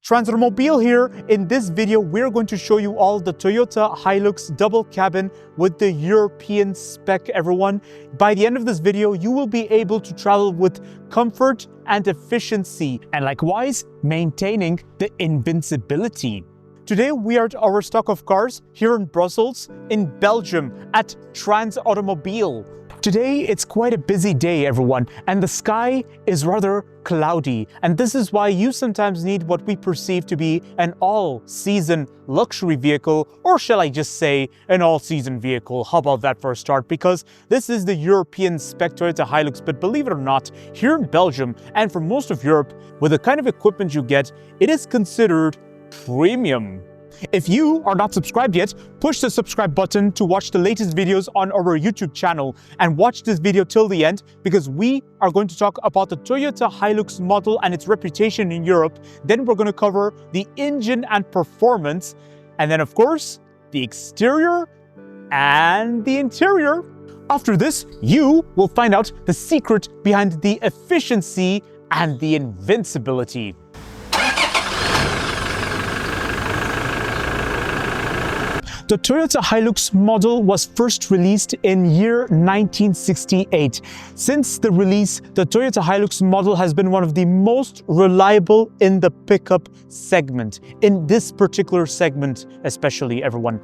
Transautomobile here. In this video, we're going to show you all the Toyota Hilux double cabin with the European spec, everyone. By the end of this video, you will be able to travel with comfort and efficiency, and likewise, maintaining the invincibility. Today, we are at our stock of cars here in Brussels, in Belgium, at Transautomobile. Today, it's quite a busy day, everyone, and the sky is rather cloudy. And this is why you sometimes need what we perceive to be an all-season luxury vehicle, or shall I just say, an all-season vehicle. How about that for a start? Because this is the European spec Toyota Hilux, but believe it or not, here in Belgium, and for most of Europe, with the kind of equipment you get, it is considered premium. If you are not subscribed yet, push the subscribe button to watch the latest videos on our YouTube channel, and watch this video till the end because we are going to talk about the Toyota Hilux model and its reputation in Europe. Then we're going to cover the engine and performance, and then of course the exterior and the interior. After this, you will find out the secret behind the efficiency and the invincibility. The Toyota Hilux model was first released in year 1968. Since the release, the Toyota Hilux model has been one of the most reliable in the pickup segment, in this particular segment especially, everyone.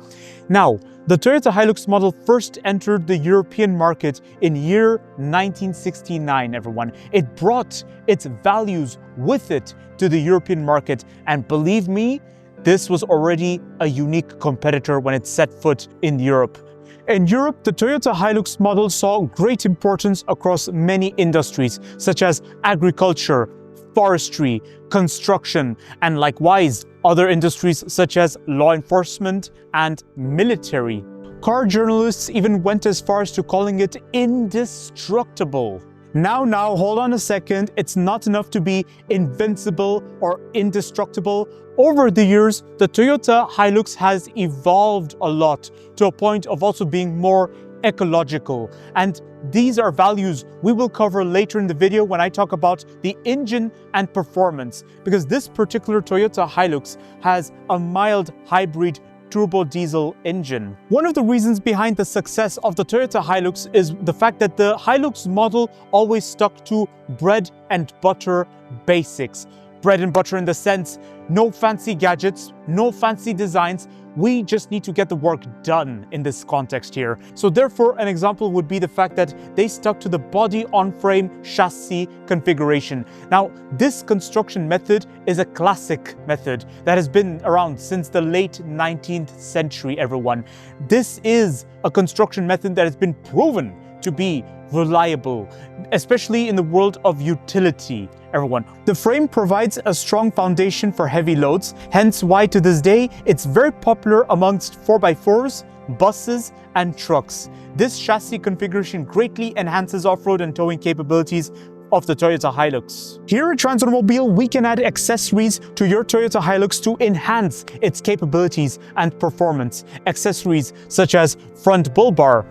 Now, the Toyota Hilux model first entered the European market in year 1969, everyone. It brought its values with it to the European market, and believe me, this was already a unique competitor when it set foot in Europe. In Europe, the Toyota Hilux model saw great importance across many industries, such as agriculture, forestry, construction, and likewise other industries such as law enforcement and military. Car journalists even went as far as to calling it indestructible. Now, hold on a second. It's not enough to be invincible or indestructible. Over the years, the Toyota Hilux has evolved a lot to a point of also being more ecological. And these are values we will cover later in the video when I talk about the engine and performance, because this particular Toyota Hilux has a mild hybrid turbo diesel engine. One of the reasons behind the success of the Toyota Hilux is the fact that the Hilux model always stuck to bread and butter basics. Bread and butter in the sense, no fancy gadgets, no fancy designs. We just need to get the work done in this context here. So therefore, an example would be the fact that they stuck to the body-on-frame chassis configuration. Now, this construction method is a classic method that has been around since the late 19th century, everyone. This is a construction method that has been proven to be reliable, especially in the world of utility, everyone. The frame provides a strong foundation for heavy loads, hence why to this day it's very popular amongst 4x4s, buses, and trucks. This chassis configuration greatly enhances off-road and towing capabilities of the Toyota Hilux. Here at Transautomobile, we can add accessories to your Toyota Hilux to enhance its capabilities and performance. Accessories such as front bull bar,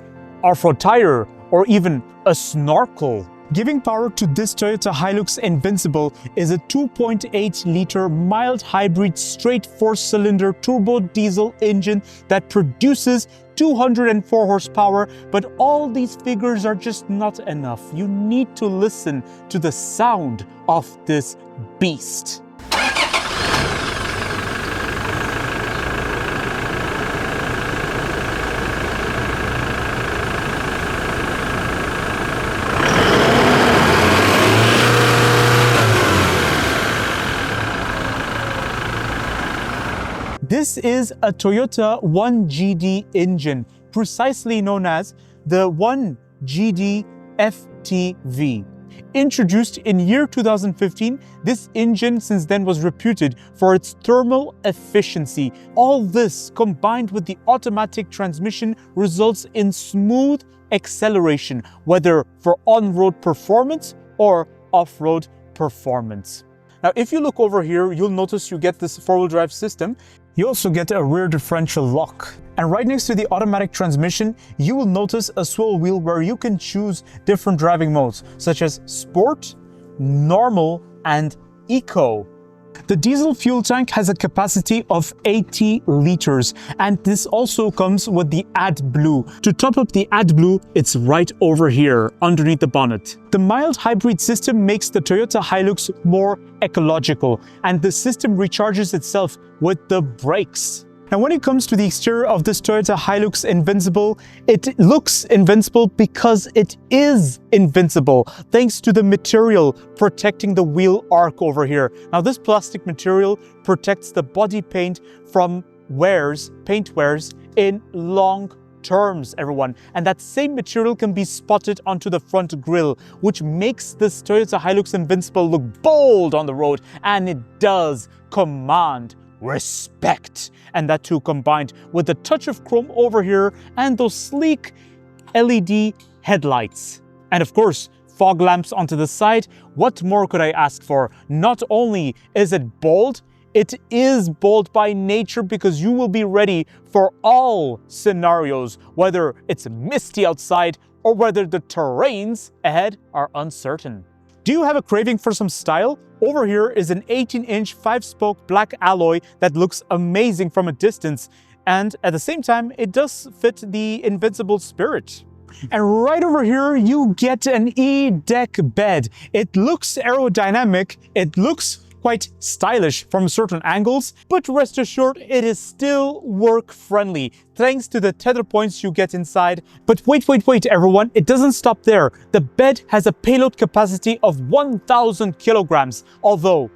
off-road tire, or even a snorkel. Giving power to this Toyota Hilux Invincible is a 2.8-liter mild hybrid straight 4-cylinder turbo diesel engine that produces 204 horsepower, but all these figures are just not enough. You need to listen to the sound of this beast. This is a Toyota 1GD engine, precisely known as the 1GD FTV. Introduced in year 2015, this engine since then was reputed for its thermal efficiency. All this combined with the automatic transmission results in smooth acceleration, whether for on-road performance or off-road performance. Now, if you look over here, you'll notice you get this four-wheel drive system. You also get a rear differential lock. And right next to the automatic transmission, you will notice a swivel wheel where you can choose different driving modes, such as Sport, Normal, and Eco. The diesel fuel tank has a capacity of 80 liters, and this also comes with the AdBlue. To top up the AdBlue, it's right over here underneath the bonnet. The mild hybrid system makes the Toyota Hilux more ecological, and the system recharges itself with the brakes. Now, when it comes to the exterior of this Toyota Hilux Invincible, it looks invincible because it is invincible, thanks to the material protecting the wheel arc over here. Now, this plastic material protects the body paint from paint wears in long terms, everyone. And that same material can be spotted onto the front grille, which makes this Toyota Hilux Invincible look bold on the road, and it does command respect. And that too combined with the touch of chrome over here and those sleek LED headlights. And of course, fog lamps onto the side. What more could I ask for? Not only is it bold, it is bold by nature, because you will be ready for all scenarios, whether it's misty outside or whether the terrains ahead are uncertain. Do you have a craving for some style? Over here is an 18-inch 5-spoke black alloy that looks amazing from a distance, and at the same time, it does fit the Invincible spirit. And right over here, you get an E-deck bed. It looks aerodynamic, it looks quite stylish from certain angles, but rest assured, it is still work-friendly, thanks to the tether points you get inside. But wait, everyone, it doesn't stop there. The bed has a payload capacity of 1,000 kilograms, although,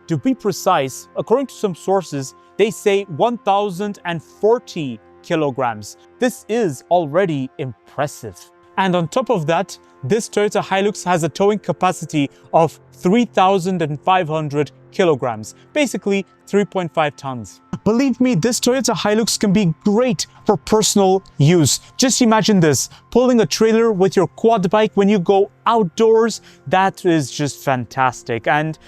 to be precise, according to some sources, they say 1,040 kilograms. This is already impressive. And on top of that, this Toyota Hilux has a towing capacity of 3,500 kilograms, basically 3.5 tons. Believe me, this Toyota Hilux can be great for personal use. Just imagine this, pulling a trailer with your quad bike when you go outdoors. That is just fantastic. And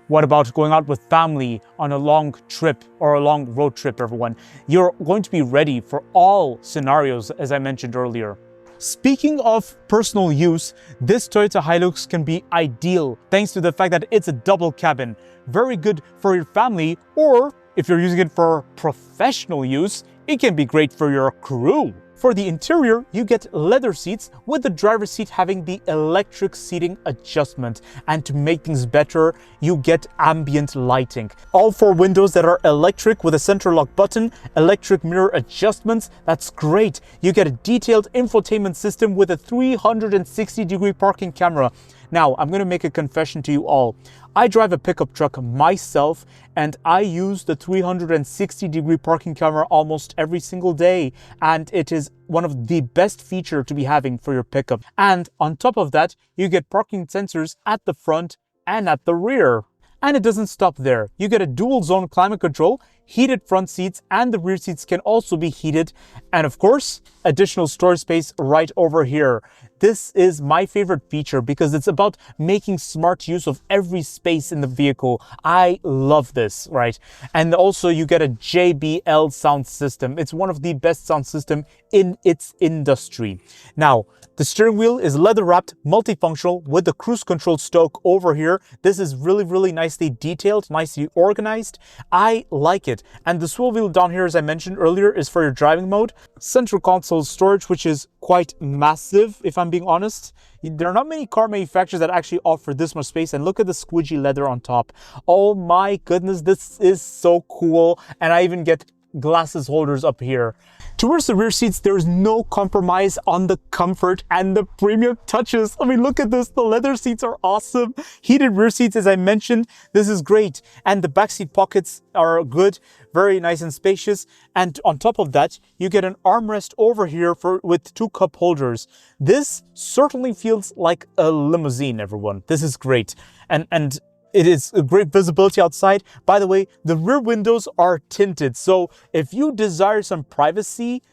what about going out with family on a long trip or a long road trip, everyone? You're going to be ready for all scenarios, as I mentioned earlier. Speaking of personal use, this Toyota Hilux can be ideal thanks to the fact that it's a double cabin. Very good for your family, or if you're using it for professional use, it can be great for your crew. For the interior, you get leather seats, with the driver's seat having the electric seating adjustment. And to make things better, you get ambient lighting. All 4 windows that are electric with a center lock button, electric mirror adjustments. That's great. You get a detailed infotainment system with a 360-degree parking camera. Now, I'm going to make a confession to you all. I drive a pickup truck myself, and I use the 360-degree parking camera almost every single day, and it is one of the best features to be having for your pickup. And on top of that, you get parking sensors at the front and at the rear. And it doesn't stop there. You get a dual zone climate control, heated front seats, and the rear seats can also be heated. And of course, additional storage space right over here. This is my favorite feature because it's about making smart use of every space in the vehicle. I love this, right? And also you get a JBL sound system. It's one of the best sound system in its industry. Now, the steering wheel is leather wrapped, multifunctional with the cruise control spoke over here. This is really nicely detailed, nicely organized. I like it. And the swivel wheel down here, as I mentioned earlier, is for your driving mode. Central console storage, which is quite massive, if I'm being honest. There are not many car manufacturers that actually offer this much space, and look at the squidgy leather on top. Oh my goodness, this is so cool. And I even get glasses holders up here. Towards the rear seats, there is no compromise on the comfort and the premium touches. I mean, look at this. The leather seats are awesome. Heated rear seats, as I mentioned, this is great. And the backseat pockets are good, very nice and spacious. And on top of that, you get an armrest over here with 2 cup holders. This certainly feels like a limousine, everyone. This is great. And it is a great visibility outside. By the way, the rear windows are tinted, so if you desire some privacy,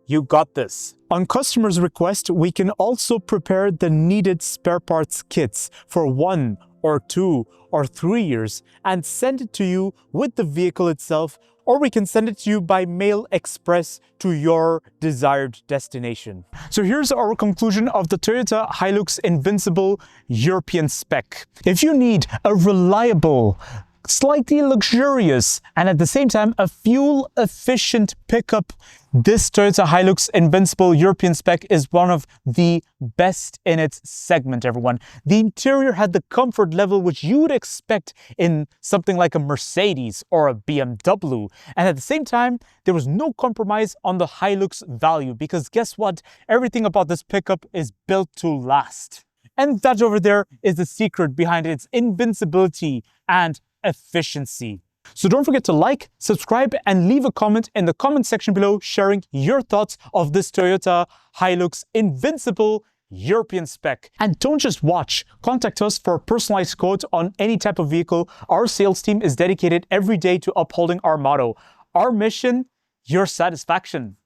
you got this. On customer's request, we can also prepare the needed spare parts kits for 1 or 2 or 3 years and send it to you with the vehicle itself, or we can send it to you by mail express to your desired destination. So here's our conclusion of the Toyota Hilux Invincible European spec. If you need a reliable, slightly luxurious, and at the same time a fuel-efficient pickup. This Toyota Hilux Invincible European spec is one of the best in its segment, everyone. The interior had the comfort level which you would expect in something like a Mercedes or a BMW. And at the same time, there was no compromise on the Hilux value, because guess what? Everything about this pickup is built to last. And that over there is the secret behind its invincibility and efficiency. So don't forget to like, subscribe, and leave a comment in the comment section below sharing your thoughts of this Toyota Hilux Invincible European spec. And don't just watch, contact us for a personalized quote on any type of vehicle. Our sales team is dedicated every day to upholding our motto. Our mission, your satisfaction.